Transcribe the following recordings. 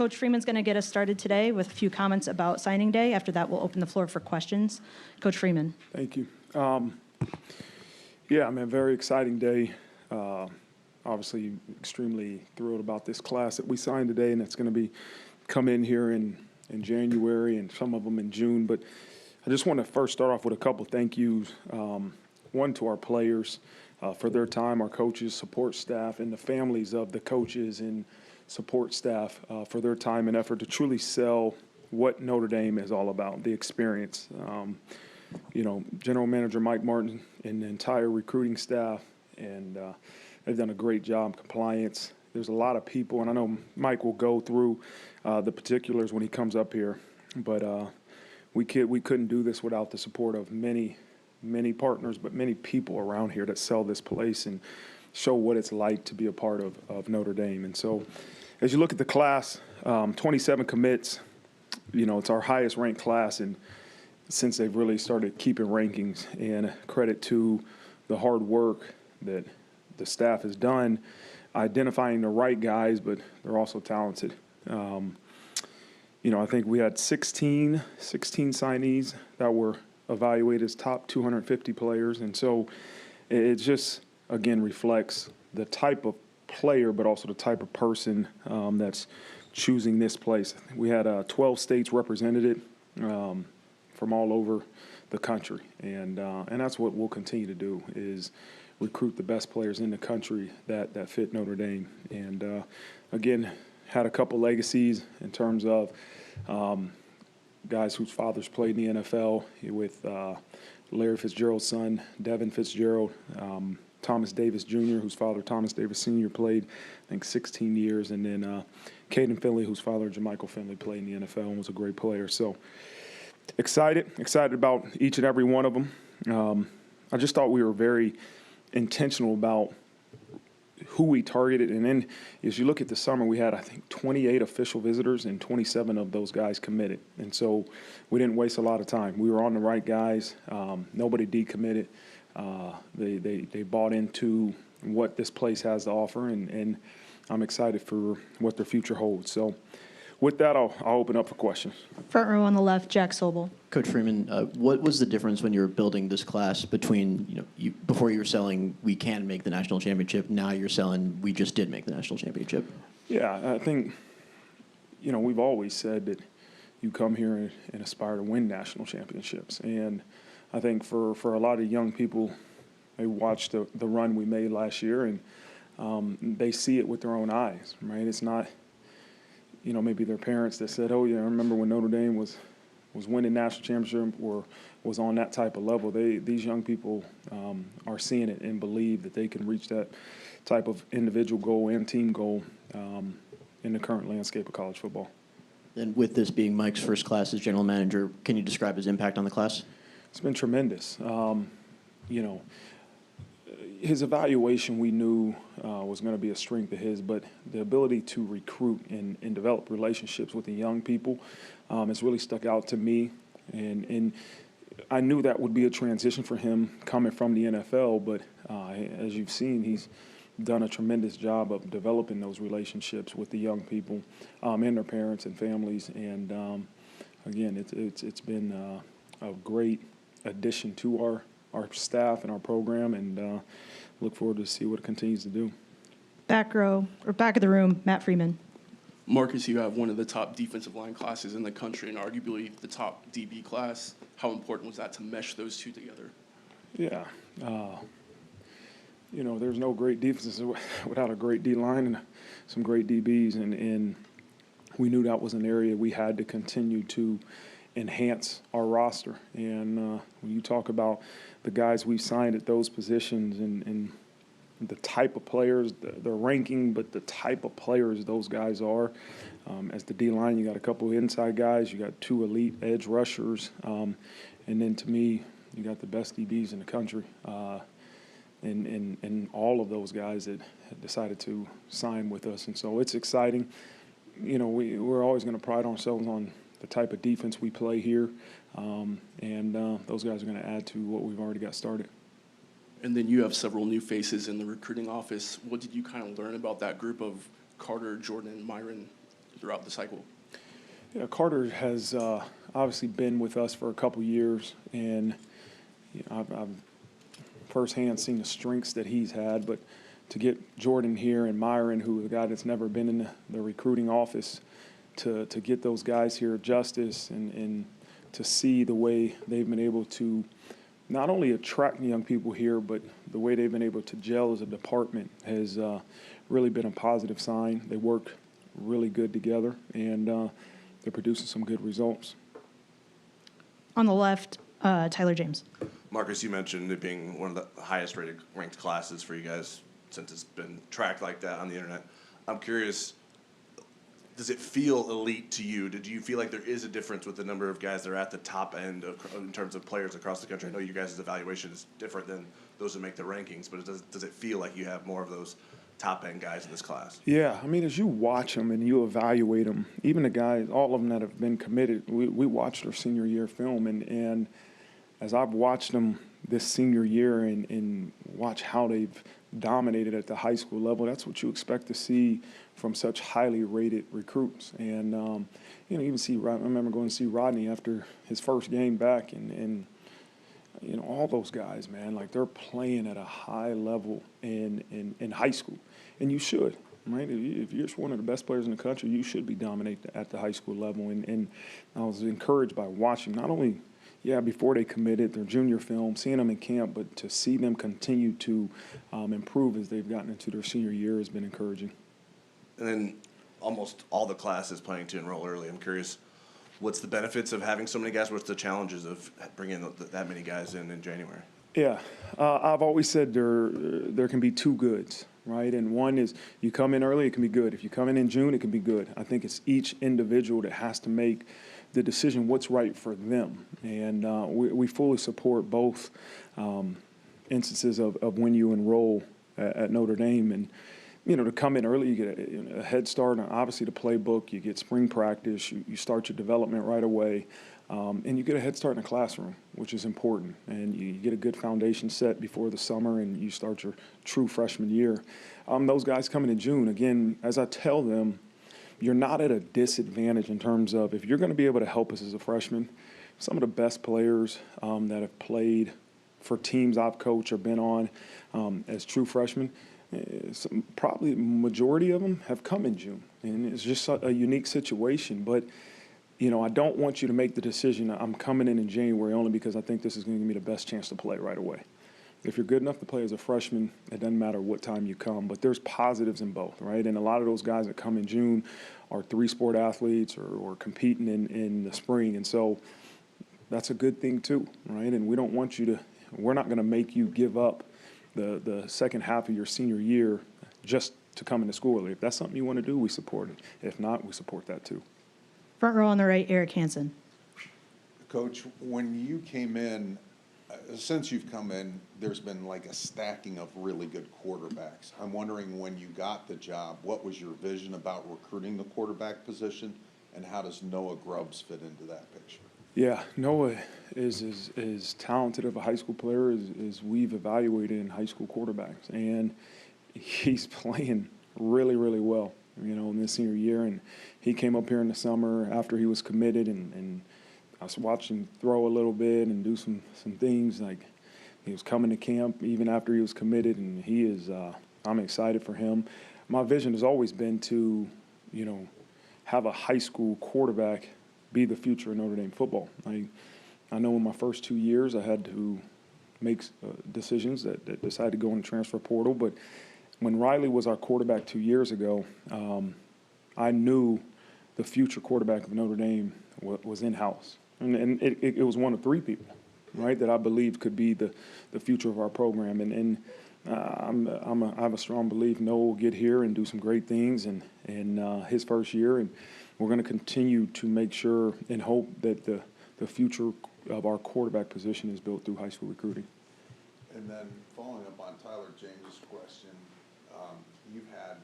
Coach Freeman's going to get us started today with a few comments about signing day. After that, we'll open the floor for questions. Coach Freeman. Thank you. Yeah, I mean, very exciting day. Obviously, extremely thrilled about this class that we signed today, and it's going to come in here in January and some of them in June. But I just want to first start off with a couple thank yous. One to our players for their time, our coaches, support staff, and the families of the coaches and support staff for their time and effort to truly sell what Notre Dame is all about, the experience. General Manager Mike Martin and the entire recruiting staff, and they've done a great job. Compliance. There's a lot of people, and I know Mike will go through the particulars when he comes up here, but we couldn't do this without the support of many partners, but many people around here that sell this place and show what it's like to be a part of Notre Dame. And so as you look at the class, 27 commits, it's our highest ranked class and since they've really started keeping rankings, and credit to the hard work that the staff has done identifying the right guys, but they're also talented. I think we had 16 signees that were evaluated as top 250 players. And so it just, again, reflects the type of player, but also the type of person that's choosing this place. We had 12 states represented from all over the country. And that's what we'll continue to do is recruit the best players in the country that fit Notre Dame. And, again, had a couple legacies in terms of guys whose fathers played in the NFL with Larry Fitzgerald's son, Devin Fitzgerald, Thomas Davis Jr., whose father, Thomas Davis Sr., played, I think, 16 years, and then Caden Finley, whose father, Jermichael Finley, played in the NFL and was a great player. So excited about each and every one of them. I just thought we were very intentional about who we targeted. And then as you look at the summer, we had, I think, 28 official visitors and 27 of those guys committed. And so we didn't waste a lot of time. We were on the right guys. Nobody decommitted. They bought into what this place has to offer, and I'm excited for what their future holds. So with that, I'll open up for questions. Front row on the left, Jack Sobel. Coach Freeman, what was the difference when you were building this class between, before you were selling we can make the national championship, now you're selling we just did make the national championship? Yeah, I think, we've always said that you come here and aspire to win national championships. And I think for a lot of young people, they watched the run we made last year, and they see it with their own eyes, right? It's not maybe their parents that said, oh, yeah, I remember when Notre Dame was winning national championship or was on that type of level. These young people are seeing it and believe that they can reach that type of individual goal and team goal in the current landscape of college football. And with this being Mike's first class as general manager, can you describe his impact on the class? It's been tremendous. His evaluation we knew was going to be a strength of his, but the ability to recruit and develop relationships with the young people has really stuck out to me. And I knew that would be a transition for him coming from the NFL, but as you've seen, he's done a tremendous job of developing those relationships with the young people and their parents and families. And again, it's been a great addition to our staff and our program, and look forward to see what it continues to do. Back row, or back of the room, Matt Freeman. Marcus, you have one of the top defensive line classes in the country and arguably the top DB class. How important was that to mesh those two together? Yeah. There's no great defenses without a great D-line and some great DBs, and we knew that was an area we had to continue to enhance our roster. And when you talk about the guys we've signed at those positions and the type of players, the ranking, but the type of players those guys are. As the D-line, you got a couple of inside guys, you got two elite edge rushers, and then to me, you got the best DBs in the country. And all of those guys that had decided to sign with us. And so it's exciting. We're always going to pride ourselves on the type of defense we play here, and those guys are going to add to what we've already got started. And then you have several new faces in the recruiting office. What did you kind of learn about that group of Carter, Jordan, and Myron throughout the cycle? Yeah, Carter has obviously been with us for a couple years, and I've firsthand seen the strengths that he's had. But to get Jordan here and Myron, who is a guy that's never been in the recruiting office, to get those guys here, Justice, and to see the way they've been able to not only attract young people here, but the way they've been able to gel as a department has really been a positive sign. They work really good together, and they're producing some good results. On the left, Tyler James. Marcus, you mentioned it being one of the highest ranked classes for you guys since it's been tracked like that on the internet. I'm curious, does it feel elite to you? Did you feel like there is a difference with the number of guys that are at the top end in terms of players across the country? I know you guys' evaluation is different than those who make the rankings, but does it feel like you have more of those top end guys in this class? Yeah, I mean, as you watch them and you evaluate them, even the guys, all of them that have been committed, we watched their senior year film, and as I've watched them this senior year and watch how they've dominated at the high school level, that's what you expect to see from such highly rated recruits. And even I remember going to see Rodney after his first game back, and all those guys, man, like they're playing at a high level in high school, and you should, right? If you're one of the best players in the country, you should be dominating at the high school level. And I was encouraged by watching not only before they committed, their junior film, seeing them in camp, but to see them continue to improve as they've gotten into their senior year has been encouraging. And then almost all the class is planning to enroll early. I'm curious, what's the benefits of having so many guys? What's the challenges of bringing that many guys in January? Yeah, I've always said there can be two goods, right? And one is you come in early, it can be good. If you come in June, it can be good. I think it's each individual that has to make the decision what's right for them. And we fully support both instances of when you enroll at Notre Dame. And, to come in early, you get a head start on obviously the playbook, you get spring practice, you start your development right away, and you get a head start in the classroom, which is important. And you get a good foundation set before the summer, and you start your true freshman year. Those guys coming in June, again, as I tell them, you're not at a disadvantage in terms of if you're going to be able to help us as a freshman. Some of the best players that have played for teams I've coached or been on as true freshmen, probably majority of them have come in June. And it's just a unique situation. But, I don't want you to make the decision, I'm coming in January only because I think this is going to give me the best chance to play right away. If you're good enough to play as a freshman, it doesn't matter what time you come, but there's positives in both, right? And a lot of those guys that come in June are three-sport athletes or competing in the spring, and so that's a good thing too, right? And we don't want you to – we're not going to make you give up the second half of your senior year just to come into school early. If that's something you want to do, we support it. If not, we support that too. Front row on the right, Eric Hansen. Coach, when you came in, since you've come in, there's been like a stacking of really good quarterbacks. I'm wondering when you got the job, what was your vision about recruiting the quarterback position, and how does Noah Grubbs fit into that picture? Yeah, Noah is as talented of a high school player as we've evaluated in high school quarterbacks, and he's playing really, really well, in this senior year. And he came up here in the summer after he was committed, and I was watching him throw a little bit and do some things. Like he was coming to camp even after he was committed, and he is. I'm excited for him. My vision has always been to, have a high school quarterback be the future of Notre Dame football. I know in my first 2 years I had to make decisions that decided to go in the transfer portal, but when Riley was our quarterback 2 years ago, I knew the future quarterback of Notre Dame was in-house. And it was one of three people, right, that I believed could be the future of our program. And I have a strong belief Noah will get here and do some great things in his first year. And we're going to continue to make sure and hope that the future of our quarterback position is built through high school recruiting. And then following up on Tyler James's question, you've had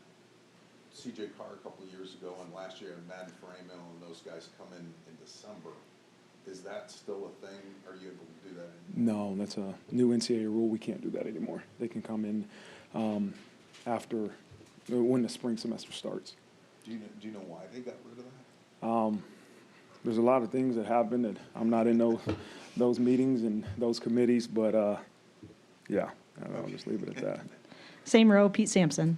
C.J. Carr a couple of years ago, and last year Matt Freeman and those guys come in December. Is that still a thing? Are you able to do that anymore? No, that's a new NCAA rule. We can't do that anymore. They can come in after when the spring semester starts. Do you know why they got rid of that? There's a lot of things that happen that I'm not in those meetings and those committees, but yeah, I'll just leave it at that. Same row, Pete Sampson.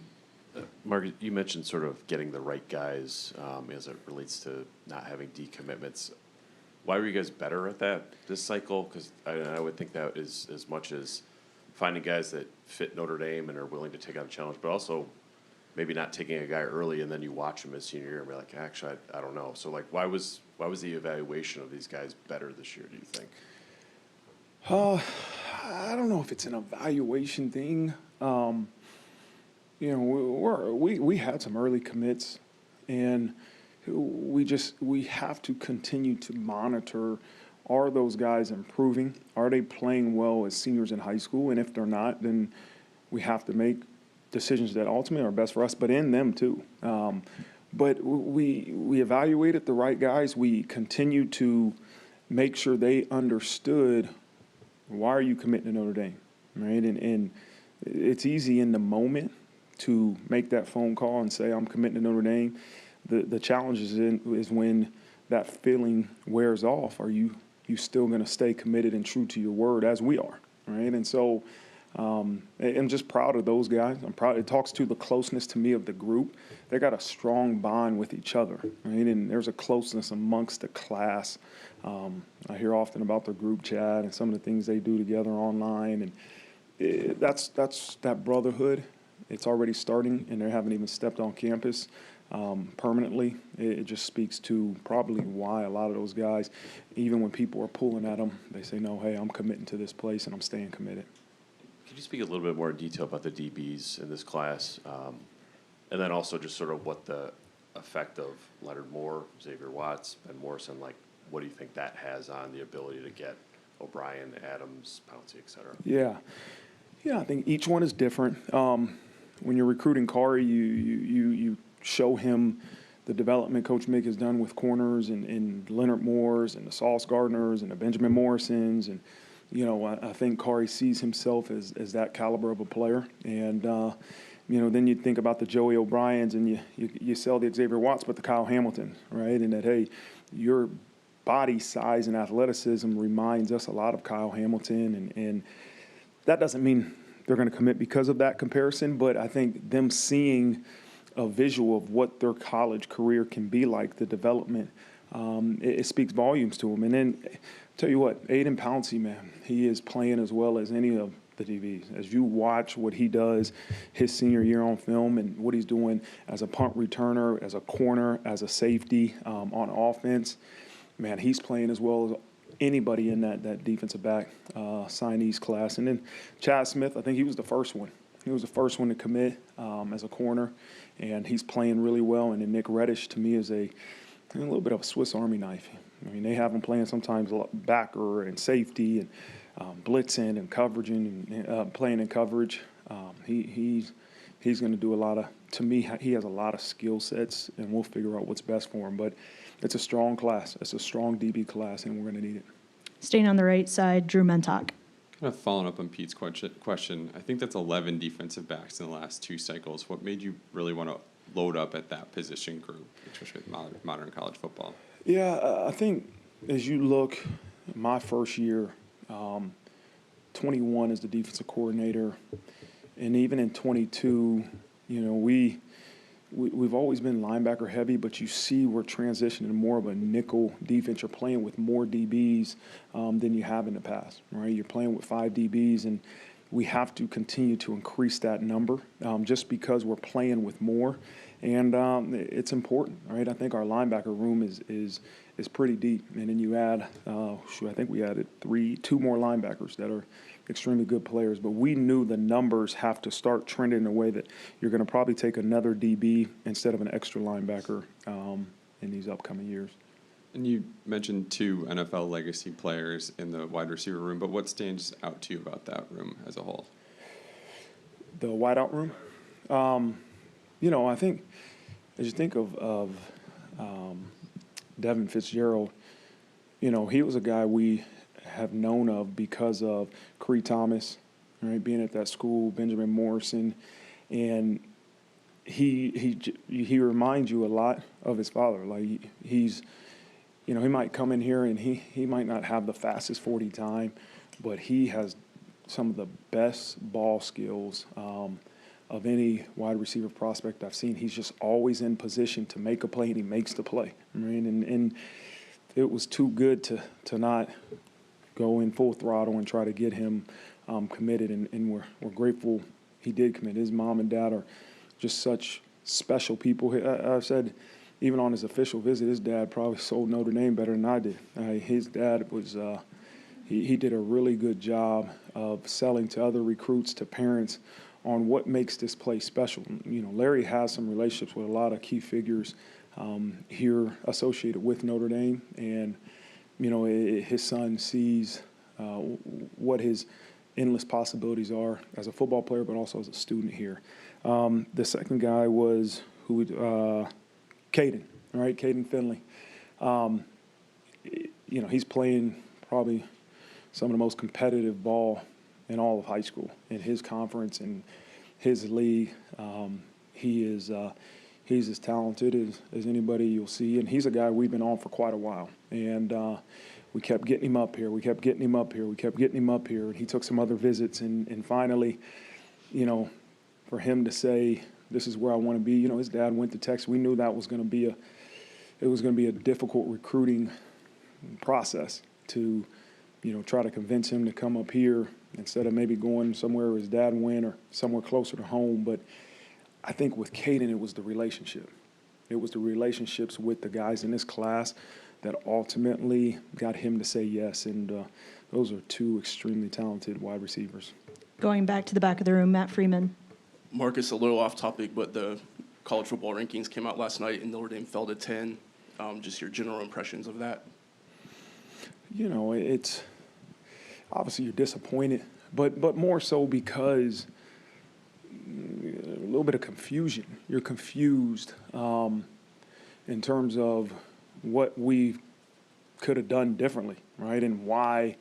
Mark, you mentioned sort of getting the right guys as it relates to not having decommitments. Why were you guys better at that this cycle? Because I would think that is as much as finding guys that fit Notre Dame and are willing to take on a challenge, but also maybe not taking a guy early and then you watch him his senior year and be like, actually, I don't know. So, like, why was the evaluation of these guys better this year, do you think? I don't know if it's an evaluation thing. You know, we had some early commits, and we have to continue to monitor, are those guys improving? Are they playing well as seniors in high school? And if they're not, then we have to make decisions that ultimately are best for us, but in them too. But we evaluated the right guys. We continue to make sure they understood, why are you committing to Notre Dame, right? And it's easy in the moment to make that phone call and say, I'm committing to Notre Dame. The challenge is when that feeling wears off. Are you still going to stay committed and true to your word, as we are, right? And so I'm just proud of those guys. I'm proud. It talks to the closeness to me of the group. They got a strong bond with each other, right? And there's a closeness amongst the class. I hear often about their group chat and some of the things they do together online, and that's that brotherhood. It's already starting, and they haven't even stepped on campus permanently. It just speaks to probably why a lot of those guys, even when people are pulling at them, they say, no, hey, I'm committing to this place and I'm staying committed. Could you speak a little bit more in detail about the DBs in this class? And then also just sort of what the effect of Leonard Moore, Xavier Watts, Ben Morrison, like, what do you think that has on the ability to get O'Brien, Adams, Pouncey, et cetera? Yeah, I think each one is different. When you're recruiting Kari, you show him the development Coach Mick has done with corners and Leonard Moores and the Sauce Gardners and the Benjamin Morrisons. And, you know, I think Kari sees himself as that caliber of a player. And, you know, then you think about the Joey O'Briens and you sell the Xavier Watts, but the Kyle Hamilton, right? And that, hey, your body size and athleticism reminds us a lot of Kyle Hamilton. And that doesn't mean they're going to commit because of that comparison, but I think them seeing a visual of what their college career can be like, the development, it speaks volumes to them. And then, tell you what, Aiden Pouncey, man, he is playing as well as any of the DBs. As you watch what he does his senior year on film and what he's doing as a punt returner, as a corner, as a safety on offense, man, he's playing as well as anybody in that defensive back signees class. And then Chad Smith, I think he was the first one. He was the first one to commit as a corner, and he's playing really well. And then Nick Reddish, to me, is a little bit of a Swiss Army knife. I mean, they have him playing sometimes backer and safety and blitzing and coveraging and playing in coverage. He's going to do a lot of, to me, he has a lot of skill sets, and we'll figure out what's best for him. But it's a strong class. It's a strong DB class, and we're going to need it. Staying on the right side, Drew Mentok. Kind of following up on Pete's question, I think that's 11 defensive backs in the last two cycles. What made you really want to load up at that position group, especially with modern college football? Yeah, I think as you look, my first year, 21 as the defensive coordinator, and even in 22, you know, we've always been linebacker heavy, but you see we're transitioning more of a nickel defense. You're playing with more DBs than you have in the past, right? You're playing with 5 DBs, and we have to continue to increase that number just because we're playing with more. And it's important, right? I think our linebacker room is pretty deep. And then you add, I think we added 2 more linebackers that are extremely good players. But we knew the numbers have to start trending in a way that you're going to probably take another DB instead of an extra linebacker in these upcoming years. And you mentioned 2 NFL legacy players in the wide receiver room, but what stands out to you about that room as a whole? The wideout room? You know, I think as you think of Devin Fitzgerald, you know, he was a guy we have known of because of Cree Thomas, right, being at that school, Benjamin Morrison, and he reminds you a lot of his father. Like he's, he might come in here and he might not have the fastest 40 time, but he has some of the best ball skills of any wide receiver prospect I've seen. He's just always in position to make a play, and he makes the play. I mean, and it was too good to not go in full throttle and try to get him committed, and we're grateful he did commit. His mom and dad are just such special people. I've said, even on his official visit, his dad probably sold Notre Dame better than I did. His dad was he did a really good job of selling to other recruits, to parents, on what makes this place special. Larry has some relationships with a lot of key figures here associated with Notre Dame, and his son sees what his endless possibilities are as a football player, but also as a student here. The second guy was Caden, right? Caden Finley. He's playing probably some of the most competitive ball in all of high school, in his conference and his league. He's as talented as anybody you'll see, and he's a guy we've been on for quite a while. And we kept getting him up here. We kept getting him up here. We kept getting him up here. And he took some other visits, and finally, for him to say, "This is where I want to be." His dad went to Texas. We knew that was going to be a difficult recruiting process to, try to convince him to come up here instead of maybe going somewhere his dad went or somewhere closer to home. But I think with Caden, it was the relationship. It was the relationships with the guys in this class that ultimately got him to say yes. And those are two extremely talented wide receivers. Going back to the back of the room, Matt Freeman. Marcus, a little off topic, but the college football rankings came out last night, and Notre Dame fell to 10. Just your general impressions of that. It's obviously you're disappointed, but more so because a little bit of confusion. You're confused in terms of what we could have done differently, right? And why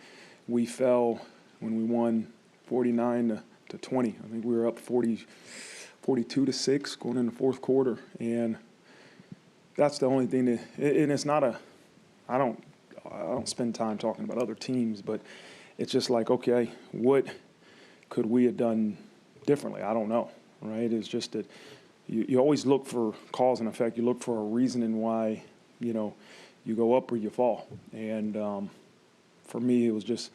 we fell when we won 49 to 20. I think we were up 42-6 going in the fourth quarter, and that's the only thing that. And it's not I don't spend time talking about other teams, but it's just like, okay, what could we have done differently? I don't know, right? It's just that you always look for cause and effect. You look for a reasoning why, you go up or you fall. And for me, it was just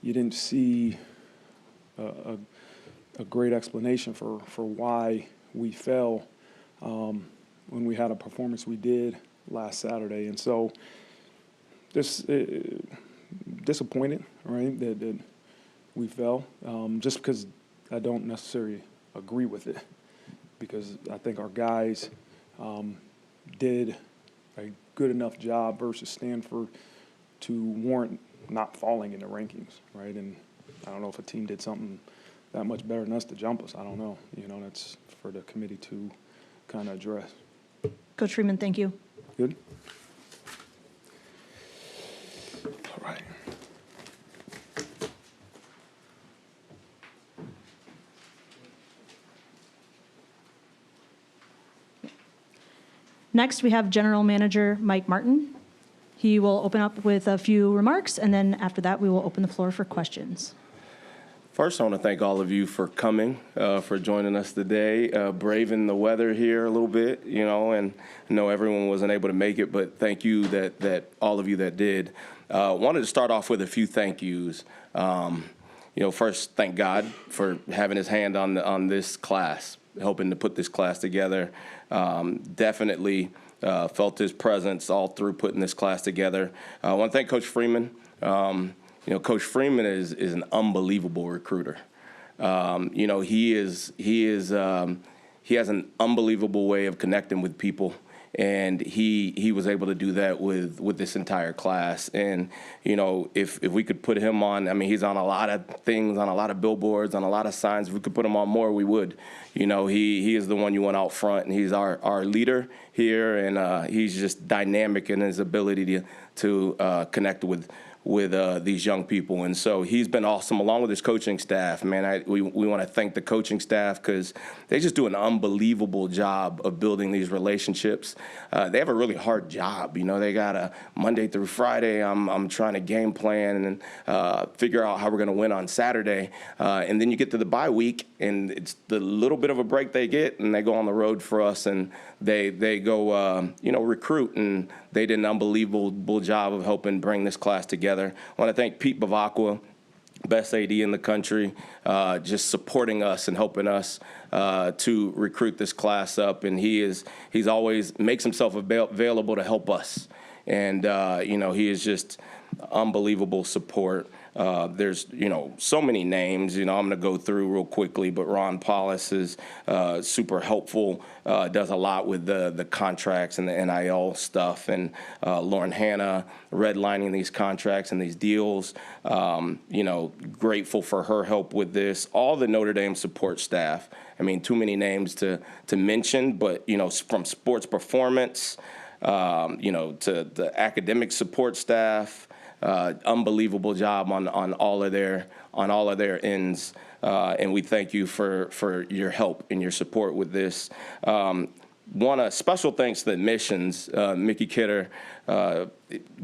you didn't see a great explanation for why we fell when we had a performance we did last Saturday. And so disappointed, right, that we fell, just because I don't necessarily agree with it, because I think our guys did a good enough job versus Stanford to warrant not falling in the rankings, right? And I don't know if a team did something that much better than us to jump us. I don't know. That's for the committee to kind of address. Coach Freeman, thank you. Good? All right. Next, we have General Manager Mike Martin. He will open up with a few remarks, and then after that, we will open the floor for questions. First, I want to thank all of you for coming, for joining us today, braving the weather here a little bit, and I know everyone wasn't able to make it, but thank you that all of you that did. Wanted to start off with a few thank yous. First, thank God for having his hand on this class, helping to put this class together. Definitely felt his presence all through putting this class together. I want to thank Coach Freeman. Coach Freeman is an unbelievable recruiter. He has an unbelievable way of connecting with people, and he was able to do that with this entire class. And if we could put him on, he's on a lot of things, on a lot of billboards, on a lot of signs. If we could put him on more, we would. He is the one you want out front, and he's our leader here, and he's just dynamic in his ability to connect with these young people. And so he's been awesome, along with his coaching staff. Man, we want to thank the coaching staff because they just do an unbelievable job of building these relationships. They have a really hard job. You know, they got a Monday through Friday. I'm trying to game plan and figure out how we're going to win on Saturday. And then you get to the bye week, and it's the little bit of a break they get, and they go on the road for us, and they go, recruit, and they did an unbelievable job of helping bring this class together. I want to thank Pete Bavacqua, best AD in the country, just supporting us and helping us to recruit this class up. And he's always makes himself available to help us. And, he is just unbelievable support. There's, so many names, I'm going to go through real quickly, but Ron Paulus is super helpful, does a lot with the contracts and the NIL stuff, and Lauren Hanna redlining these contracts and these deals, grateful for her help with this. All the Notre Dame support staff, I mean, too many names to mention, but, from sports performance, to the academic support staff, unbelievable job on all of their ends, and we thank you for your help and your support with this. Want a special thanks to the admissions, Mickey Kidder,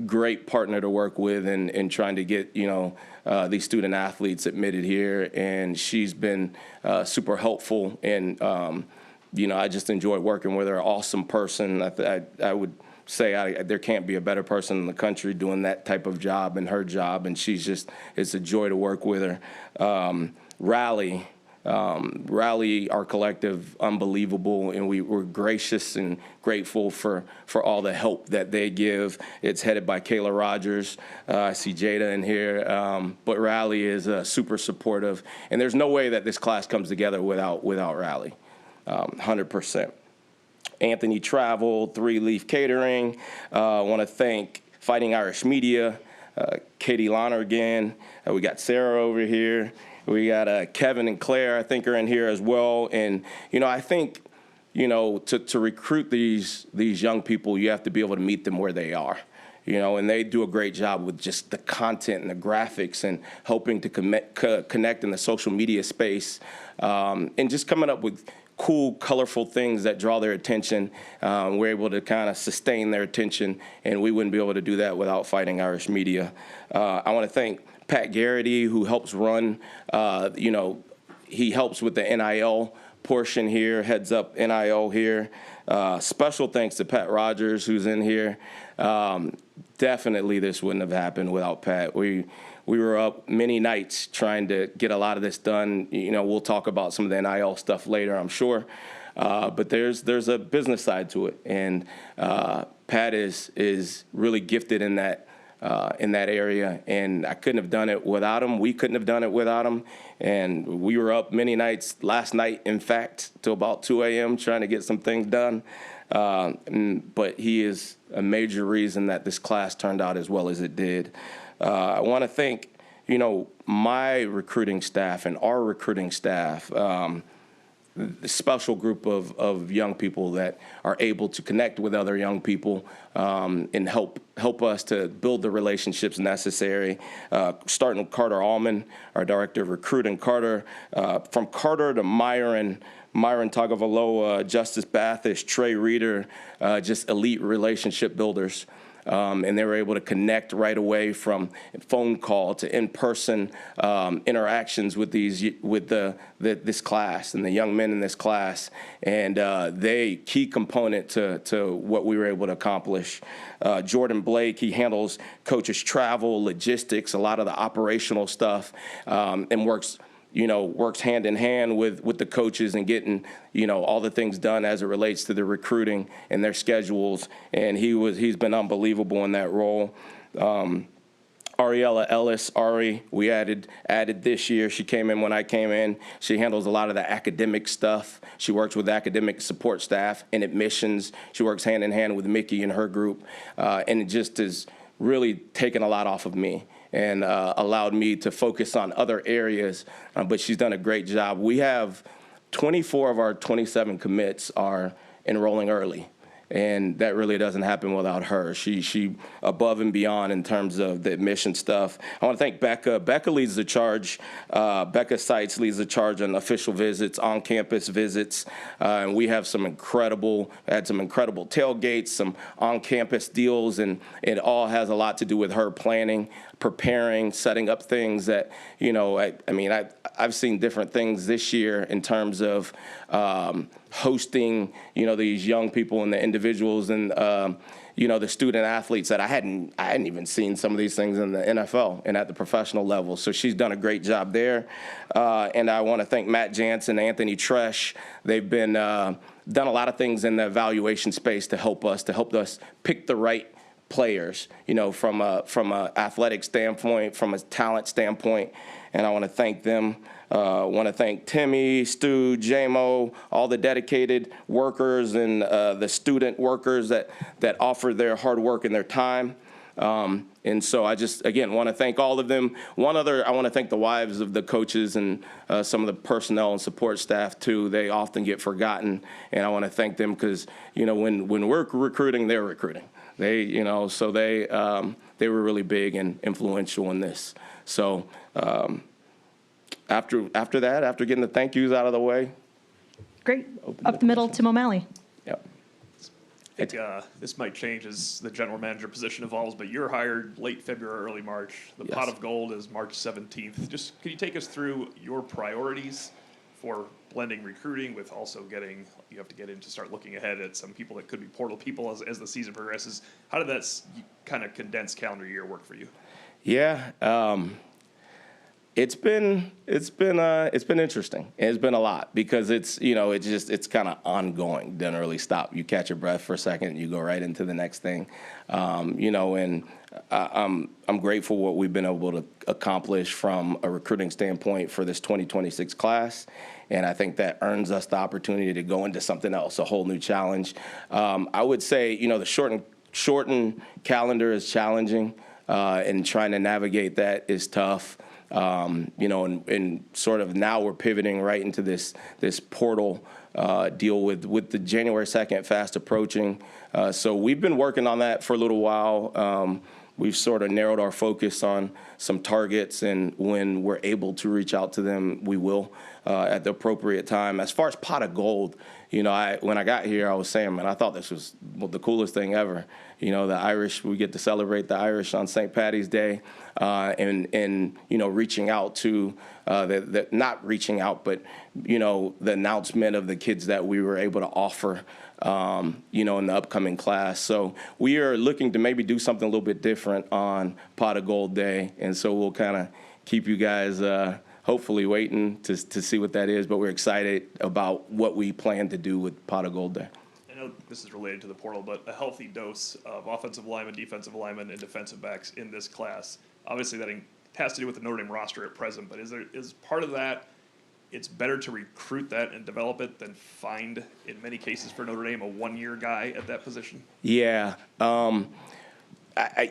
great partner to work with in trying to get these student athletes admitted here, and she's been super helpful, and I just enjoy working with her. Awesome person. I would say there can't be a better person in the country doing that type of job and her job, and it's a joy to work with her. Rally, our collective, unbelievable, and we're gracious and grateful for all the help that they give. It's headed by Kayla Rogers. I see Jada in here, but Rally is super supportive, and there's no way that this class comes together without Rally, 100%. Anthony Travel, 3 Leaf Catering. I want to thank Fighting Irish Media, Katie Lonergan. We got Sarah over here. We got Kevin and Claire, I think, are in here as well. And, I think, to recruit these young people, you have to be able to meet them where they are. And they do a great job with just the content and the graphics and helping to connect in the social media space, and just coming up with cool, colorful things that draw their attention. We're able to kind of sustain their attention, and we wouldn't be able to do that without Fighting Irish Media. I want to thank Pat Garrity, who helps run, he helps with the NIL portion here, heads up NIL here. Special thanks to Pat Rogers, who's in here. Definitely this wouldn't have happened without Pat. We were up many nights trying to get a lot of this done. We'll talk about some of the NIL stuff later, I'm sure. But there's a business side to it, and Pat is really gifted in that area, and I couldn't have done it without him. We couldn't have done it without him, and we were up many nights. Last night, in fact, till about 2 a.m. trying to get some things done. But he is a major reason that this class turned out as well as it did. I want to thank, my recruiting staff and our recruiting staff, the special group of young people that are able to connect with other young people, and help us to build the relationships necessary. Starting with Carter Allman, our director of recruiting. Carter, from Carter to Myron Tagovailoa, Justice Bathis, Trey Reeder, just elite relationship builders. And they were able to connect right away from phone call to in-person interactions with this class and the young men in this class, and they key component to what we were able to accomplish. Jordan Blake, he handles coaches' travel, logistics, a lot of the operational stuff, and works hand in hand with the coaches and getting, all the things done as it relates to the recruiting and their schedules. And he's been unbelievable in that role. Ariella Ellis, Ari, we added this year. She came in when I came in. She handles a lot of the academic stuff. She works with academic support staff and admissions. She works hand in hand with Mickey and her group. And it just has really taken a lot off of me and allowed me to focus on other areas, but she's done a great job. We have 24 of our 27 commits are enrolling early, and that really doesn't happen without her. She above and beyond in terms of the admission stuff. I want to thank Becca. Becca leads the charge. Becca Seitz leads the charge on official visits, on-campus visits, and we have some incredible tailgates, some on-campus deals, and it all has a lot to do with her planning, preparing, setting up things that, I've seen different things this year in terms of hosting, these young people and the individuals and, the student athletes that I hadn't even seen some of these things in the NFL and at the professional level. So she's done a great job there. And I want to thank Matt Jansen, Anthony Tresh. They've been done a lot of things in the evaluation space to help us pick the right players, from a athletic standpoint, from a talent standpoint, and I want to thank them. I want to thank Timmy, Stu, JMO, all the dedicated workers and the student workers that offer their hard work and their time. And so I just, again, want to thank all of them. I want to thank the wives of the coaches and some of the personnel and support staff, too. They often get forgotten, and I want to thank them because, when we're recruiting, they're recruiting. They were really big and influential in this. So after that, after getting the thank yous out of the way. Great. Up the middle, Tim O'Malley. Yep. I think this might change as the general manager position evolves, but you're hired late February, early March. The Yes. pot of gold is March 17th. Just can you take us through your priorities for blending recruiting with also you have to get in to start looking ahead at some people that could be portal people as the season progresses. How did that kind of condensed calendar year work for you? Yeah. It's been interesting. It's been a lot because it's kind of ongoing. Doesn't really stop. You catch your breath for a second, and you go right into the next thing. And I'm grateful what we've been able to accomplish from a recruiting standpoint for this 2026 class, and I think that earns us the opportunity to go into something else, a whole new challenge. I would say the shortened calendar is challenging, and trying to navigate that is tough. And sort of now we're pivoting right into this portal deal with the January 2nd fast approaching. So we've been working on that for a little while. We've sort of narrowed our focus on some targets, and when we're able to reach out to them, we will at the appropriate time. As far as pot of gold, when I got here, I was saying, man, I thought this was the coolest thing ever. The Irish, we get to celebrate the Irish on St. Patty's Day, and reaching out to not reaching out, but the announcement of the kids that we were able to offer, in the upcoming class. So we are looking to maybe do something a little bit different on Pot of Gold Day, and so we'll kind of keep you guys hopefully waiting to see what that is. But we're excited about what we plan to do with Pot of Gold Day. I know this is related to the portal, but a healthy dose of offensive linemen, defensive linemen, and defensive backs in this class. Obviously, that has to do with the Notre Dame roster at present, but is part of that it's better to recruit that and develop it than find, in many cases for Notre Dame, a one-year guy at that position? Yeah.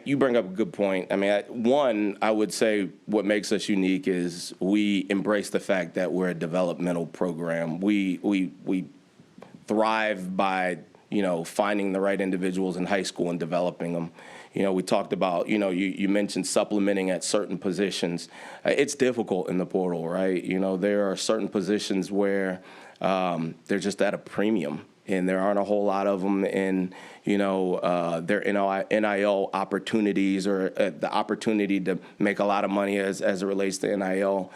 You bring up a good point. I mean, I would say what makes us unique is we embrace the fact that we're a developmental program. We thrive by, finding the right individuals in high school and developing them. We talked about, you mentioned supplementing at certain positions. It's difficult in the portal, right? There are certain positions where they're just at a premium, and there aren't a whole lot of them in, their NIL opportunities or the opportunity to make a lot of money as it relates to NIL.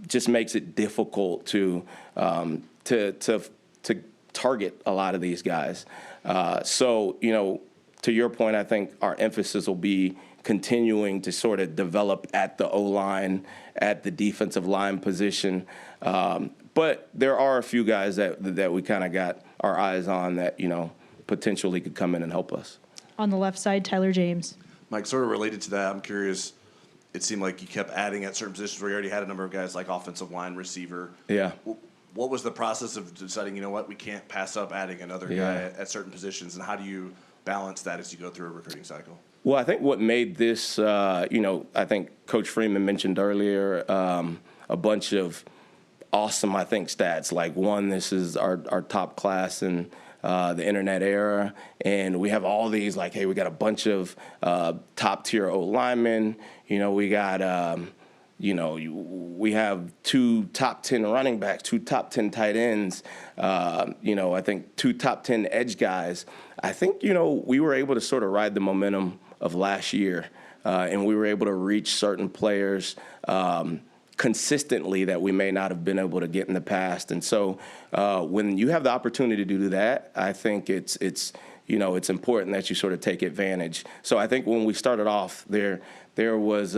Just makes it difficult to target a lot of these guys. So, to your point, I think our emphasis will be continuing to sort of develop at the O-line, at the defensive line position. But there are a few guys that we kind of got our eyes on that, potentially could come in and help us. On the left side, Tyler James. Mike, sort of related to that, I'm curious, it seemed like you kept adding at certain positions where you already had a number of guys like offensive line, receiver. Yeah. What was the process of deciding, we can't pass up adding another guy at certain positions, and how do you balance that as you go through a recruiting cycle? Well, I think what made this, I think Coach Freeman mentioned earlier a bunch of awesome, stats. Like one, this is our top class in the internet era, and we have all these like, hey, we got a bunch of top tier O linemen. We got we have 2 top 10 running backs, 2 top 10 tight ends. I think 2 top 10 edge guys. I think we were able to sort of ride the momentum of last year, and we were able to reach certain players consistently that we may not have been able to get in the past. And so when you have the opportunity to do that, I think it's important that you sort of take advantage. So I think when we started off there was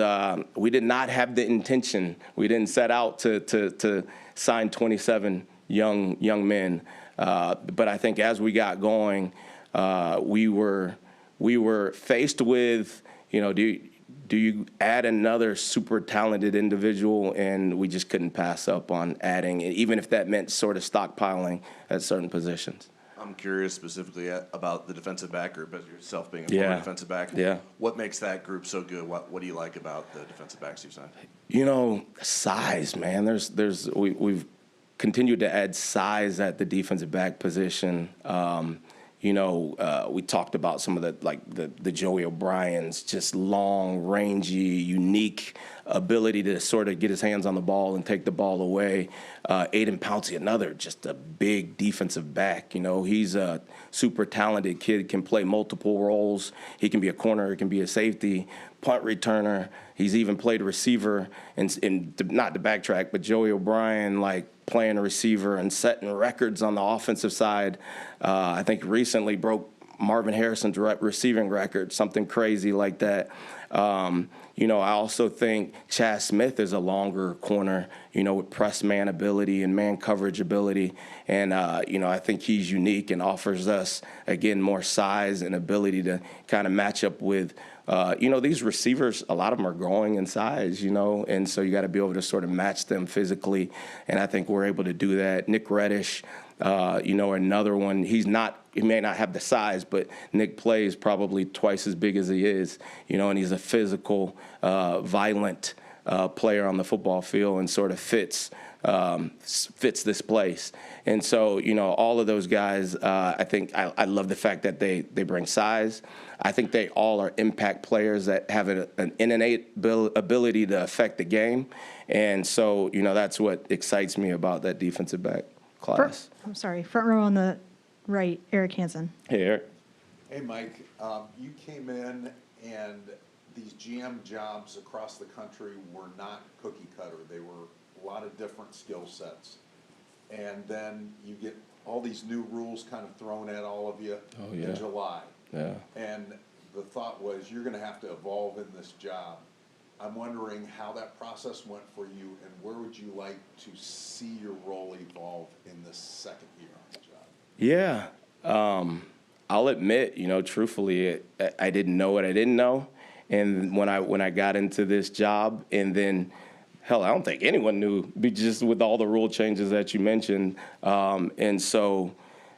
we did not have the intention. We didn't set out to sign 27 young men. But I think as we got going, we were faced with, do you add another super talented individual? And we just couldn't pass up on adding, even if that meant sort of stockpiling at certain positions. I'm curious specifically about the defensive back group, as yourself being a Yeah. former defensive back. Yeah. What makes that group so good? What do you like about the defensive backs you've signed? Size, man. We've continued to add size at the defensive back position. We talked about some of the Joey O'Briens, just long, rangy, unique ability to sort of get his hands on the ball and take the ball away. Aiden Pouncey, another just a big defensive back. He's a super talented kid, can play multiple roles. He can be a corner, he can be a safety, punt returner. He's even played receiver, and not to backtrack, but Joey O'Brien, playing a receiver and setting records on the offensive side. I think recently broke Marvin Harrison's receiving record, something crazy like that. I also think Chaz Smith is a longer corner, with press man ability and man coverage ability. And, I think he's unique and offers us, again, more size and ability to kind of match up with, these receivers, a lot of them are growing in size, and so you got to be able to sort of match them physically. And I think we're able to do that. Nick Reddish, another one. He may not have the size, but Nick plays probably twice as big as he is, and he's a physical, violent player on the football field and sort of fits this place. And so, all of those guys, I think I love the fact that they bring size. I think they all are impact players that have an innate ability to affect the game. And so, that's what excites me about that defensive back class. Front row on the right, Eric Hansen. Hey, Eric. Hey, Mike, you came in and these GM jobs across the country were not cookie cutter. They were a lot of different skill sets. And then you get all these new rules kind of thrown at all of you in July. Yeah. And the thought was you're going to have to evolve in this job. I'm wondering how that process went for you, and where would you like to see your role evolve in this second year on the job? Yeah. I'll admit, truthfully, I didn't know what I didn't know. And when I got into this job, and then, hell, I don't think anyone knew, just with all the rule changes that you mentioned. And so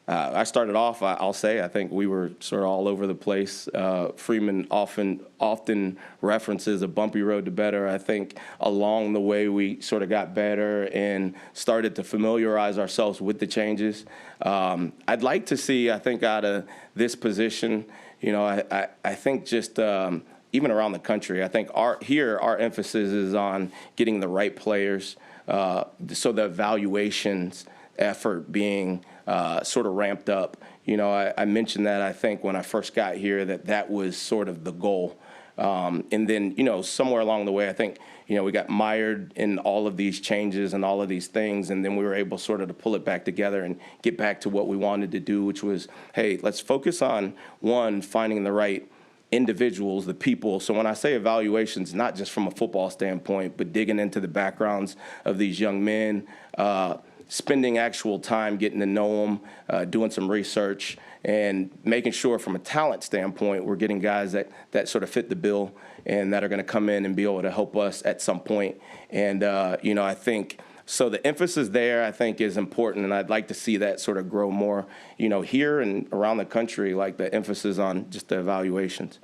I started off, I'll say, I think we were sort of all over the place. Freeman often references a bumpy road to better. I think along the way we sort of got better and started to familiarize ourselves with the changes. I'd like to see, I think, out of this position, I think just even around the country, I think our emphasis is on getting the right players, so the evaluations effort being sort of ramped up. I mentioned that, I think, when I first got here, that was sort of the goal. And then, somewhere along the way, I think, we got mired in all of these changes and all of these things, and then we were able sort of to pull it back together and get back to what we wanted to do, which was, hey, let's focus on, one, finding the right individuals, the people. So when I say evaluations, not just from a football standpoint, but digging into the backgrounds of these young men, spending actual time getting to know them, doing some research, and making sure from a talent standpoint we're getting guys that sort of fit the bill and that are going to come in and be able to help us at some point. And, I think so the emphasis there, I think, is important, and I'd like to see that sort of grow more, here and around the country, like the emphasis on just the evaluations.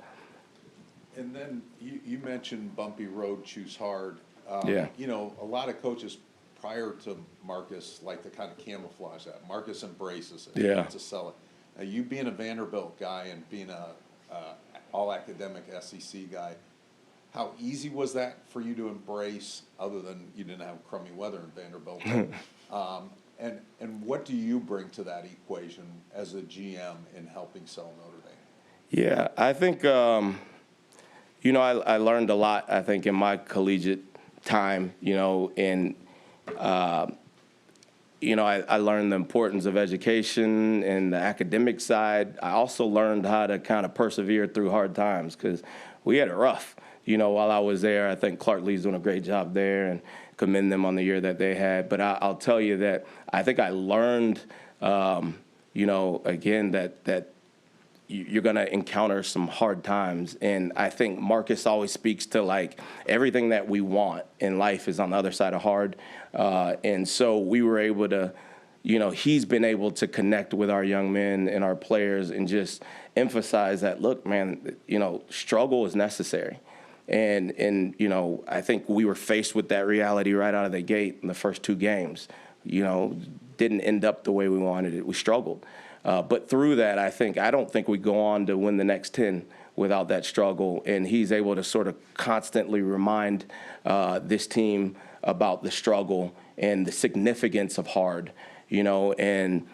And then you mentioned bumpy road, choose hard. Yeah. A lot of coaches prior to Marcus like to kind of camouflage that. Marcus embraces it. He Yeah. wants to sell it. You being a Vanderbilt guy and being a all-academic SEC guy, how easy was that for you to embrace, other than you didn't have crummy weather in Vanderbilt? And what do you bring to that equation as a GM in helping sell Notre Dame? Yeah, I think, you know, I learned a lot, I think, in my collegiate time, you know, and, you know, I learned the importance of education and the academic side. I also learned how to kind of persevere through hard times, because we had it rough. You know, while I was there, I think Clark Lee's doing a great job there, and commend them on the year that they had. But I'll tell you that I think I learned, you know, again, that you're going to encounter some hard times. And I think Marcus always speaks to, like, everything that we want in life is on the other side of hard. And so we were able to, you know, he's been able to connect with our young men and our players and just emphasize that, look, man, you know, struggle is necessary. And you know, I think we were faced with that reality right out of the gate in the first 2 games. You know, didn't end up the way we wanted it. We struggled. But through that, I don't think we go on to win the next 10 without that struggle. And he's able to sort of constantly remind this team about the struggle and the significance of hard, you know, and,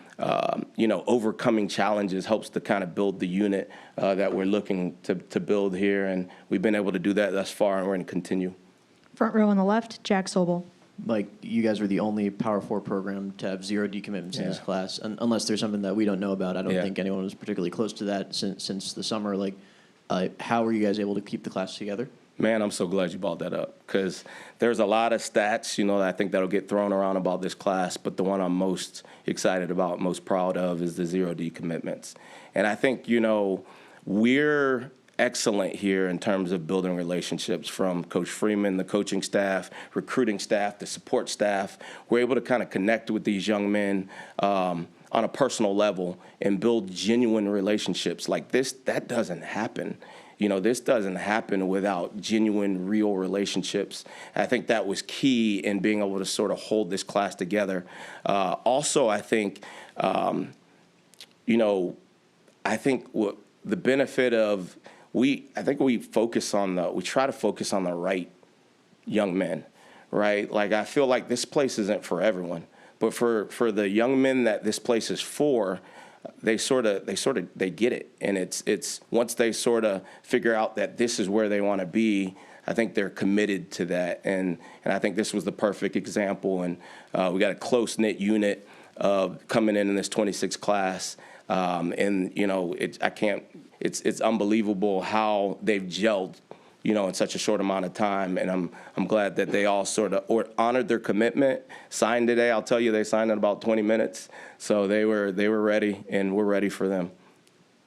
you know, overcoming challenges helps to kind of build the unit that we're looking to build here. And we've been able to do that thus far, and we're going to continue. Front row on the left, Jack Sobel. Like, you guys are the only Power 4 program to have 0 decommitments in this class, unless there's something that we don't know about. I don't think anyone was particularly close to that since the summer. Like, how were you guys able to keep the class together? Man, I'm so glad you brought that up, because there's a lot of stats, you know, that I think that'll get thrown around about this class, but the one I'm most excited about, most proud of, is the 0 decommitments. And I think, you know, we're excellent here in terms of building relationships, from Coach Freeman, the coaching staff, recruiting staff, the support staff. We're able to kind of connect with these young men on a personal level and build genuine relationships like this. That doesn't happen. You know, this doesn't happen without genuine, real relationships. I think that was key in being able to sort of hold this class together. Also, I think, you know, I think what the benefit of, we try to focus on the right young men, right? Like, I feel like this place isn't for everyone, but for the young men that this place is for, they get it. And it's once they sort of figure out that this is where they want to be, I think they're committed to that. And I think this was the perfect example. And we got a close-knit unit coming in this 26 class. And, you know, it's unbelievable how they've gelled, you know, in such a short amount of time. And I'm glad that they all sort of honored their commitment, signed today. I'll tell you, they signed in about 20 minutes. So they were ready, and we're ready for them.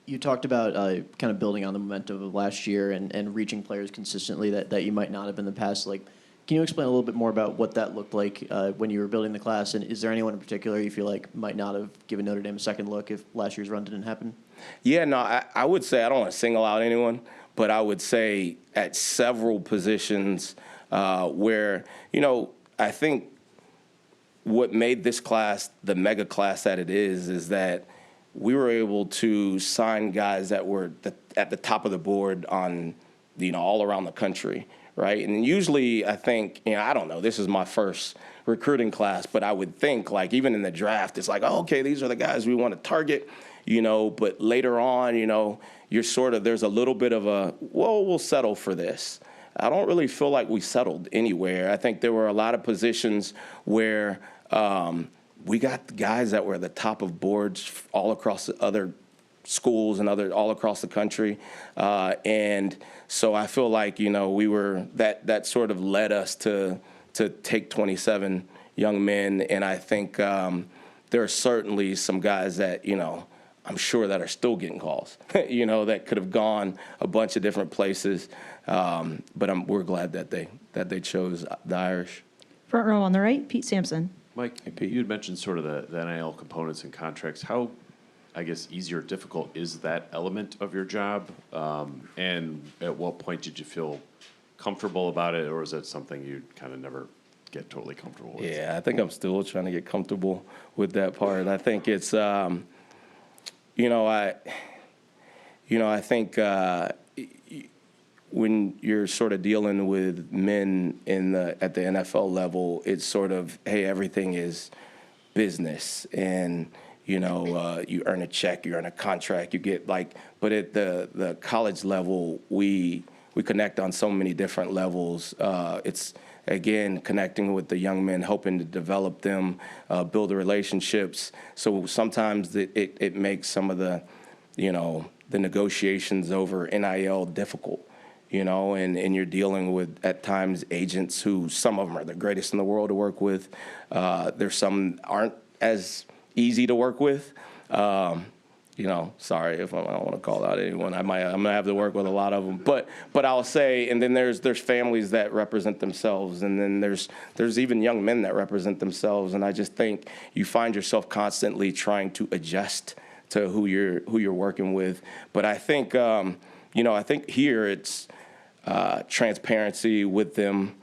You talked about kind of building on the momentum of last year and reaching players consistently that you might not have in the past. Like, can you explain a little bit more about what that looked like when you were building the class? And is there anyone in particular you feel like might not have given Notre Dame a second look if last year's run didn't happen? Yeah, no, I would say, I don't want to single out anyone, but I would say at several positions where, you know, I think what made this class the mega class that it is that we were able to sign guys that were at the top of the board on, you know, all around the country, right? And usually I think, you know, I don't know, this is my first recruiting class, but I would think, like, even in the draft, it's like, oh, okay, these are the guys we want to target, you know, but later on, you know, there's a little bit of a, well, we'll settle for this. I don't really feel like we settled anywhere. I think there were a lot of positions where we got guys that were at the top of boards all across the other schools and all across the country. And so I feel like, you know, we were, that sort of led us to take 27 young men. And I think there are certainly some guys that, you know, I'm sure that are still getting calls, you know, that could have gone a bunch of different places. But we're glad that they chose the Irish. Front row on the right, Pete Sampson. Mike, you had mentioned sort of the NIL components and contracts. How, I guess, easy or difficult is that element of your job? And at what point did you feel comfortable about it, or is that something you kind of never get totally comfortable with? Yeah, I think I'm still trying to get comfortable with that part. I think it's, I think when you're sort of dealing with men at the NFL level, it's sort of, hey, everything is business, and you earn a check, you earn a contract, you get but at the college level, we connect on so many different levels. It's again connecting with the young men, helping to develop them, build the relationships. So sometimes it makes some of the negotiations over NIL difficult. And you're dealing with, at times, agents who, some of them are the greatest in the world to work with. There's some aren't as easy to work with. Sorry if I don't want to call out anyone. I'm going to have to work with a lot of them. But I'll say, and then there's families that represent themselves, and then there's even young men that represent themselves. And I just think you find yourself constantly trying to adjust to who you're working with. But I think, I think here it's transparency with them,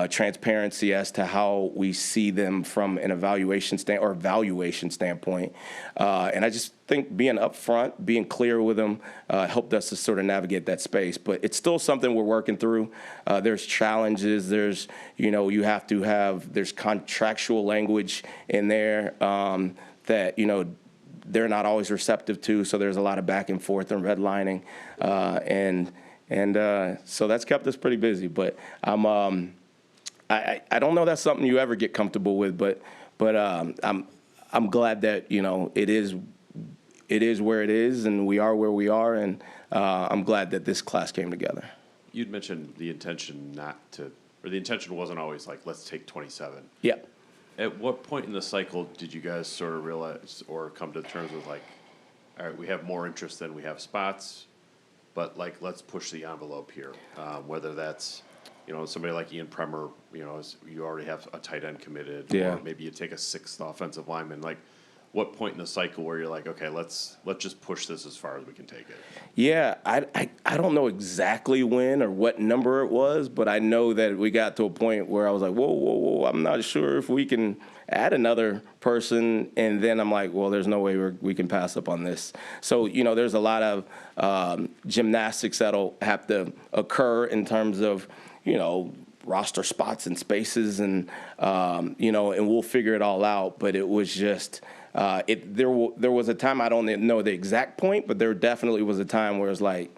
transparency as to how we see them from an valuation standpoint. And I just think being upfront, being clear with them, helped us to sort of navigate that space. But it's still something we're working through. There's challenges. There's, there's contractual language in there that, they're not always receptive to. So there's a lot of back and forth and redlining. And so that's kept us pretty busy. But I don't know that's something you ever get comfortable with, but I'm glad that it is where it is, and we are where we are, and I'm glad that this class came together. You'd mentioned the intention the intention wasn't always like, let's take 27. Yeah. At what point in the cycle did you guys sort of realize or come to terms with all right, we have more interest than we have spots, but let's push the envelope here, whether that's somebody like Ian Premer, you already have a tight end committed, yeah. Or maybe you take a sixth offensive lineman. What point in the cycle where you're like, okay, let's just push this as far as we can take it? Yeah, I don't know exactly when or what number it was, but I know that we got to a point where I was like, whoa, I'm not sure if we can add another person. And then I'm like, well, there's no way we can pass up on this. So, there's a lot of gymnastics that'll have to occur in terms of, roster spots and spaces, and and we'll figure it all out. But it was just there was a time, I don't know the exact point, but there definitely was a time where it's like,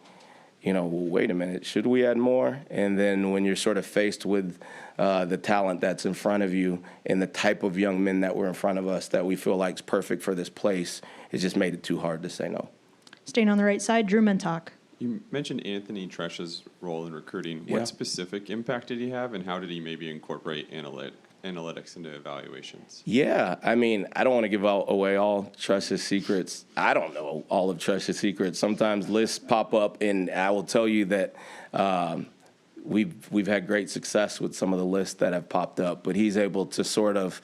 well, wait a minute, should we add more? And then when you're sort of faced with the talent that's in front of you and the type of young men that were in front of us that we feel like is perfect for this place, it just made it too hard to say no. Staying on the right side, Drew Mentok. You mentioned Anthony Tresch's role in recruiting. Yeah. What specific impact did he have, and how did he maybe incorporate analytics into evaluations? Yeah, I mean, I don't want to give away all Tresch's secrets. I don't know all of Tresch's secrets. Sometimes lists pop up, and I will tell you that we've had great success with some of the lists that have popped up, but he's able to sort of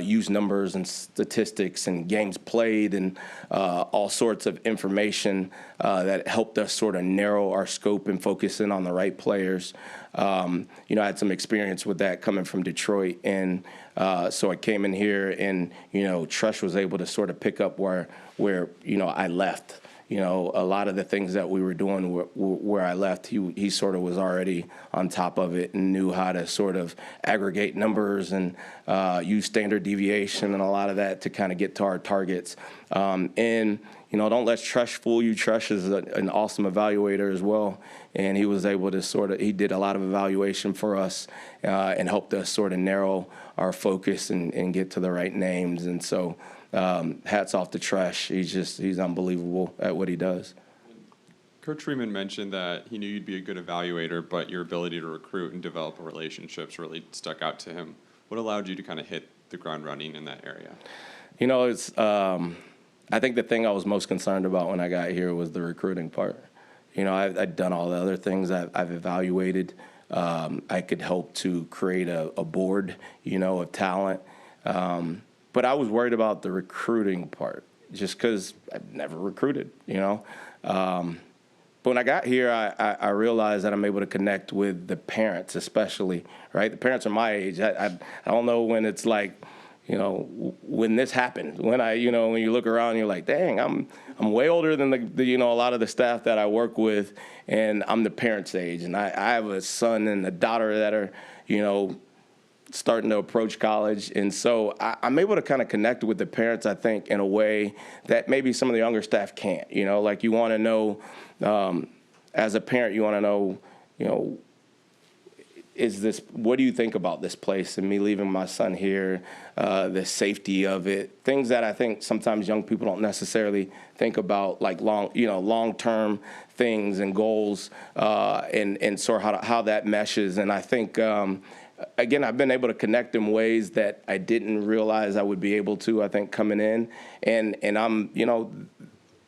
use numbers and statistics and games played and all sorts of information that helped us sort of narrow our scope and focus in on the right players. I had some experience with that coming from Detroit, and so I came in here, and Tresch was able to sort of pick up where I left. A lot of the things that we were doing where I left, he sort of was already on top of it and knew how to sort of aggregate numbers and use standard deviation and a lot of that to kind of get to our targets. And don't let Tresch fool you. Tresch is an awesome evaluator as well, and he was able to he did a lot of evaluation for us and helped us sort of narrow our focus and get to the right names. And so hats off to Tresch. He's unbelievable at what he does. Coach Freeman mentioned that he knew you'd be a good evaluator, but your ability to recruit and develop relationships really stuck out to him. What allowed you to kind of hit the ground running in that area? It's I think the thing I was most concerned about when I got here was the recruiting part. I'd done all the other things I've evaluated. I could help to create a board, of talent. But I was worried about the recruiting part just because I've never recruited, But when I got here, I realized that I'm able to connect with the parents especially, right? The parents are my age. I don't know when it's like, when this happened, when when you look around, you're like, dang, I'm way older than a lot of the staff that I work with, and I'm the parents' age, and I have a son and a daughter that are, starting to approach college, and so I'm able to kind of connect with the parents, I think, in a way that maybe some of the younger staff can't. Like you want to know, as a parent, you want to know, what do you think about this place and me leaving my son here, the safety of it, things that I think sometimes young people don't necessarily think about, like long-term things and goals, and sort of how that meshes. And I think, again, I've been able to connect in ways that I didn't realize I would be able to, I think, coming in. And I'm,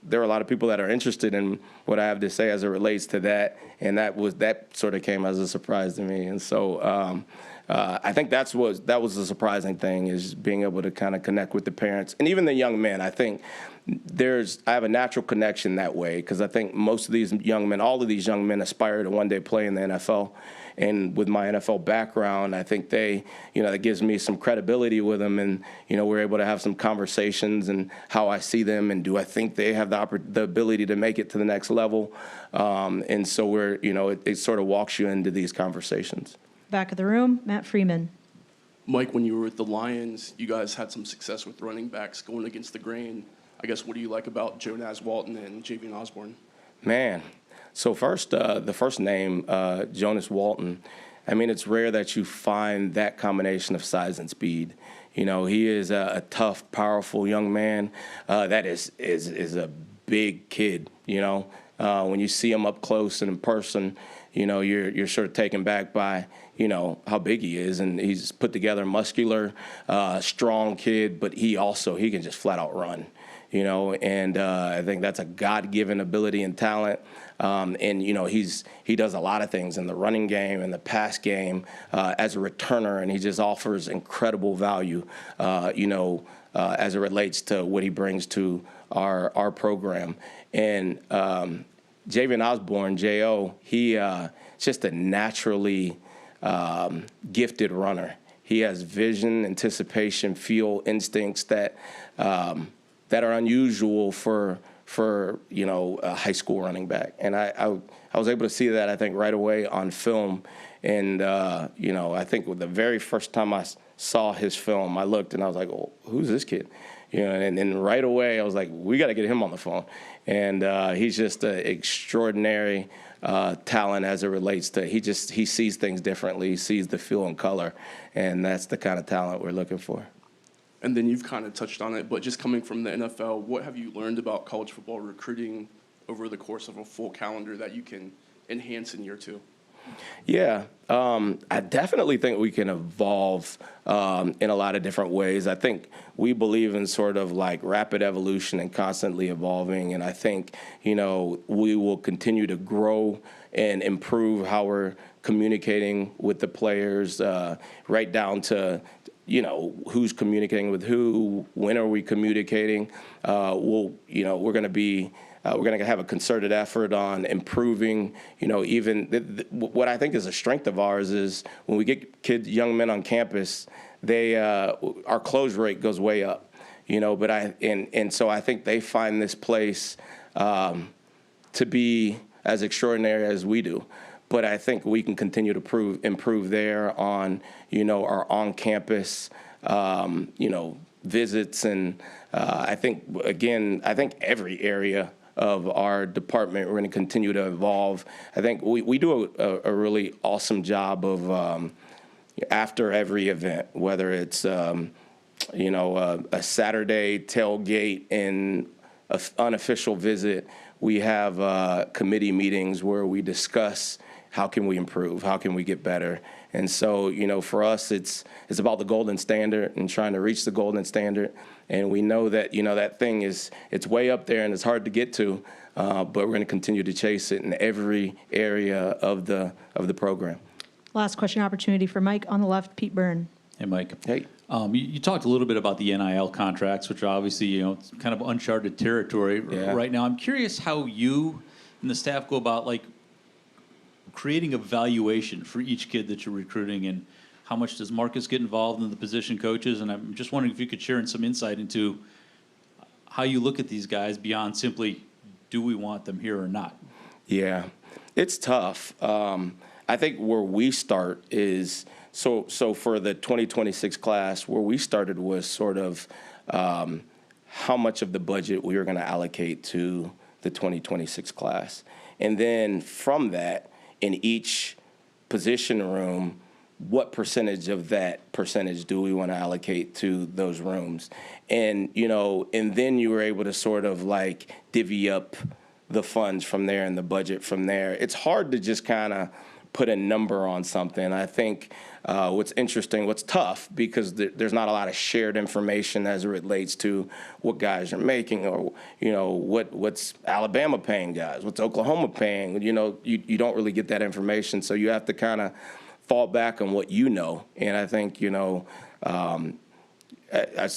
there are a lot of people that are interested in what I have to say as it relates to that, and that sort of came as a surprise to me. And so I think that was the surprising thing, is being able to kind of connect with the parents and even the young men. I think I have a natural connection that way, because I think most of these young men, all of these young men, aspire to one day play in the NFL. And with my NFL background, I think that gives me some credibility with them, and we're able to have some conversations and how I see them, and do I think they have the ability to make it to the next level, and so it sort of walks you into these conversations. Back of the room, Matt Freeman. Mike, when you were with the Lions, you guys had some success with running backs going against the grain. I guess, what do you like about Jonas Walton and Javian Osborne? Man. So first, the first name, Jonas Walton, I mean, it's rare that you find that combination of size and speed. He is a tough, powerful young man that is a big kid. When you see him up close and in person, you're sort of taken back by, how big he is. And he's put together, muscular, strong kid, but he can just flat out run. And I think that's a God-given ability and talent. And he does a lot of things in the running game and the pass game as a returner, and he just offers incredible value, as it relates to what he brings to our program. And Javian Osborne, J.O., he's just a naturally gifted runner. He has vision, anticipation, feel, instincts that are unusual for a high school running back. And I was able to see that, I think, right away on film. And, I think with the very first time I saw his film, I looked and I was like, oh, who's this kid? And right away I was like, we got to get him on the phone. And he's just an extraordinary talent as it relates to, he sees things differently. He sees the feel and color. And that's the kind of talent we're looking for. And then you've kind of touched on it, but just coming from the NFL, what have you learned about college football recruiting over the course of a full calendar that you can enhance in year two? Yeah, I definitely think we can evolve in a lot of different ways. I think we believe in sort of like rapid evolution and constantly evolving. And I think, we will continue to grow and improve how we're communicating with the players, right down to, who's communicating with who, when are we communicating. We're going to have a concerted effort on improving, even what I think is a strength of ours is when we get young men on campus, our close rate goes way up, and so I think they find this place to be as extraordinary as we do. But I think we can continue to improve there on, our on-campus, visits. And I think every area of our department, we're going to continue to evolve. I think we do a really awesome job of, after every event, whether it's, a Saturday tailgate and an unofficial visit, we have committee meetings where we discuss how can we improve, how can we get better. And so, for us, it's about the golden standard and trying to reach the golden standard. And we know that, that thing it's way up there and it's hard to get to, but we're going to continue to chase it in every area of the program. Last question opportunity for Mike on the left, Pete Byrne. Hey, Mike. Hey. You talked a little bit about the NIL contracts, which are obviously, it's kind of uncharted territory right now. I'm curious how you and the staff go about, creating a valuation for each kid that you're recruiting, and How much does Marcus get involved in the position coaches? And I'm just wondering if you could share some insight into how you look at these guys beyond simply, do we want them here or not? Yeah, it's tough. I think where we start is, so for the 2026 class, where we started was sort of how much of the budget we were going to allocate to the 2026 class. And then from that, in each position room, what percentage of that percentage do we want to allocate to those rooms? And, and then you were able to sort of like divvy up the funds from there and the budget from there. It's hard to just kind of put a number on something. I think what's interesting, what's tough, because there's not a lot of shared information as it relates to what guys are making, or what's Alabama paying guys, what's Oklahoma paying. You don't really get that information, so you have to kind of fall back on what you know. And I think I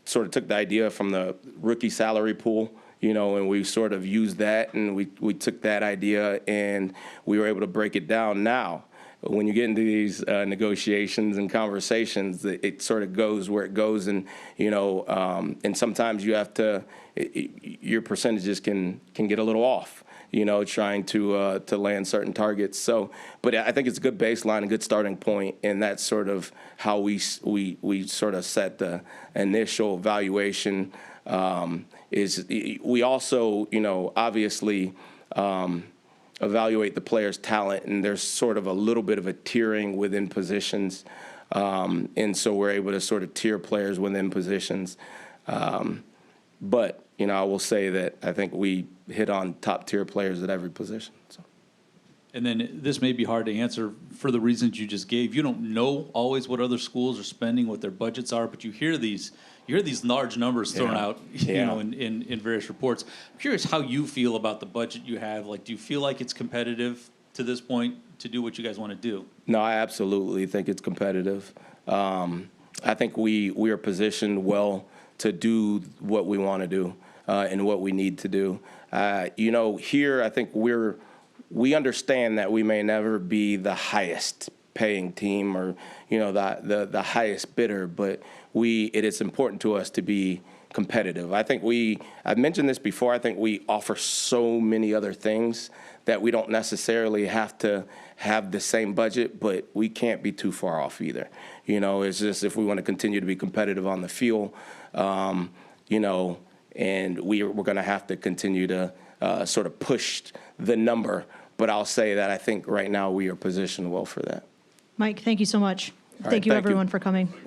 sort of took the idea from the rookie salary pool. And we sort of used that, and we took that idea and we were able to break it down. Now, when you get into these negotiations and conversations, it sort of goes where it goes, and and sometimes you have to, your percentages can get a little off, trying to land certain targets. So, but I think it's a good baseline, a good starting point, and that's sort of how we sort of set the initial valuation. Is we also, obviously evaluate the player's talent, and there's sort of a little bit of a tiering within positions. And so we're able to sort of tier players within positions. But, I will say that I think we hit on top tier players at every position. So. And then this may be hard to answer for the reasons you just gave. You don't know always what other schools are spending, what their budgets are, but you hear these large numbers thrown out, in various reports. I'm curious how you feel about the budget you have. Like, do you feel like it's competitive to this point to do what you guys want to do? No, I absolutely think it's competitive. I think we are positioned well to do what we want to do and what we need to do. Here I think we understand that we may never be the highest paying team or the highest bidder, but it is important to us to be competitive. I think I've mentioned this before, I think we offer so many other things that we don't necessarily have to have the same budget, but we can't be too far off either. It's just if we want to continue to be competitive on the field, and we're going to have to continue to sort of push the number. But I'll say that I think right now we are positioned well for that. Mike, thank you so much. All right, thank you, thank you. everyone, for coming.